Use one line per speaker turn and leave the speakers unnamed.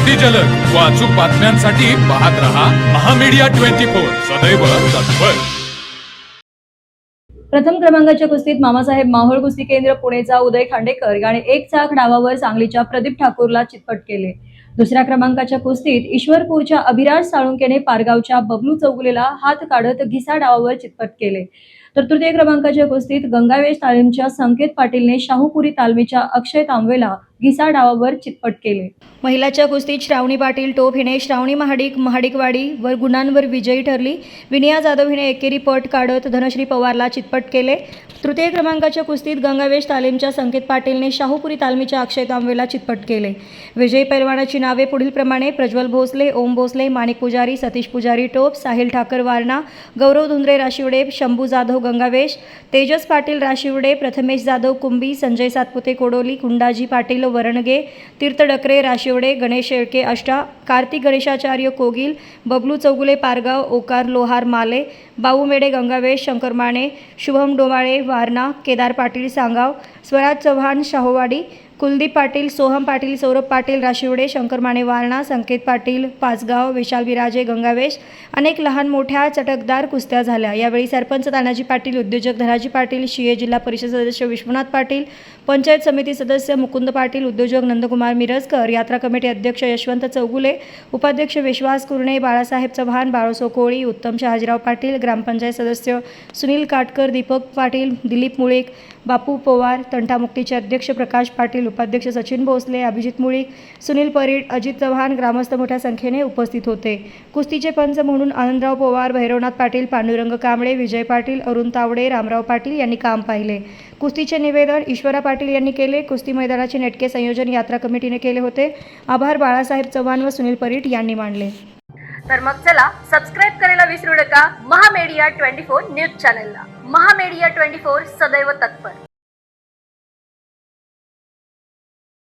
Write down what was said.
अगदी जलद व अचूक बातम्यांसाठी पाहत रहा महामीडिया 24 सदैव तत्पर।
प्रथम क्रमांकाच्या कुस्तीत मामासाहेब माहोळ कुस्ती केंद्र पुणेचा उदय खांडेकर याने एक चाक डावावर सांगलीच्या प्रदीप ठाकूरला चितपट केले। दुसऱ्या क्रमांकाच्या कुस्तीत ईश्वरपूरच्या अभिराज साळुंकेने पारगावच्या बबलू चौगुलेला हात काढत घिसा डावावर चितपट केले। तर तृतीय क्रमांकाच्या कुस्तीत गंगावेश तालीमच्या संकेत पाटीलने शाहूपुरी तालमीच्या अक्षय तांबवेला घिसा डावावर चितपट केले। महिलाच्या कुस्तीत श्रावणी पाटील टोप हिने श्रावणी महाडिकवाडी वर गुणांवर विजयी ठरली। विनया जाधव हिने एकेरी पट काढत धनश्री पवारला चितपट केले। तृतीय क्रमांकाच्या कुस्तीत गंगावेश तालीमच्या संकेत पाटीलने शाहूपुरी तालमीच्या अक्षय तांबवेला चितपट केले। विजयी पैलवानाची नावे पुढील प्रमाणे: प्रज्वल भोसले, ओम भोसले, माणिक पुजारी, सतीश पुजारी टोप, साहिल ठाकर वारणा, गौरव धुंद्रे राशिवडे, शंभू जाधव गंगावेश, तेजस पाटील राशिवडे, प्रथमेश जाधव कुंभी, संजय सातपुते कोडोली, कुंडाजी पाटील वरणगे, तीर्थ डकरे राशिवडे, गणेश शेळके अष्टा, कार्तिक गणेशाचार्य कोगिल, बबलू चौगुले पारगाव, ओकार लोहार माले, बाऊ मेडे गंगावेश, शंकर माने, शुभम डोवाळे वारणा, केदार पाटील सांगाव, स्वराज चव्हाण शाहोवाडी, कुलदीप पाटील, सोहम पाटील, सौरभ पाटील राशिवडे, शंकर माने वारणा, संकेत पाटील पाचगाव, विशाल विराजे गंगावेश अनेक लहान मोठ्या चटकदार कुस्त्या झाल्या। यावेळी सरपंच तानाजी पाटील, उद्योजक धनाजी पाटील, शिये जिल्हा परिषद सदस्य विश्वनाथ पाटील, पंचायत समिती सदस्य मुकुंद पाटील, उद्योजक नंदकुमार मिरजकर, यात्रा कमिटी अध्यक्ष यशवंत चौगुले, उपाध्यक्ष विश्वास कुरणे, बाळासाहेब चव्हाण, बाळोसो कोळी, उत्तम शहाजीराव पाटील, ग्रामपंचायत सदस्य सुनील काटकर, दीपक पाटील, दिलीप मुळीक, बापू पवार, तंटामुक्तीचे अध्यक्ष प्रकाश पाटील, उपाध्यक्ष सचिन भोसले, अभिजित मुळीक, सुनील परीड, अजित चव्हाण ग्रामस्थ मोठ्या संख्येने उपस्थित होते। कुस्तीचे पंच म्हणून आनंदराव पवार, भैरवनाथ पाटील, पांडुरंग कांबळे, विजय पाटील, अरुण तावडे, रामराव पाटील यांनी काम पाहिले। कुस्तीचे निवेदन ईश्वरा पाटील यांनी केले। कुस्ती मैदानाचे नेटके संयोजन यात्रा कमिटीने केले होते। आभार बाळासाहेब चव्हाण व सुनील परीड यांनी मानले।
तर मग चला सबस्क्राईब करायला विसरू नका महामीडिया 24 न्यूज चॅनलला। महामीडिया 24 सदैव तत्पर।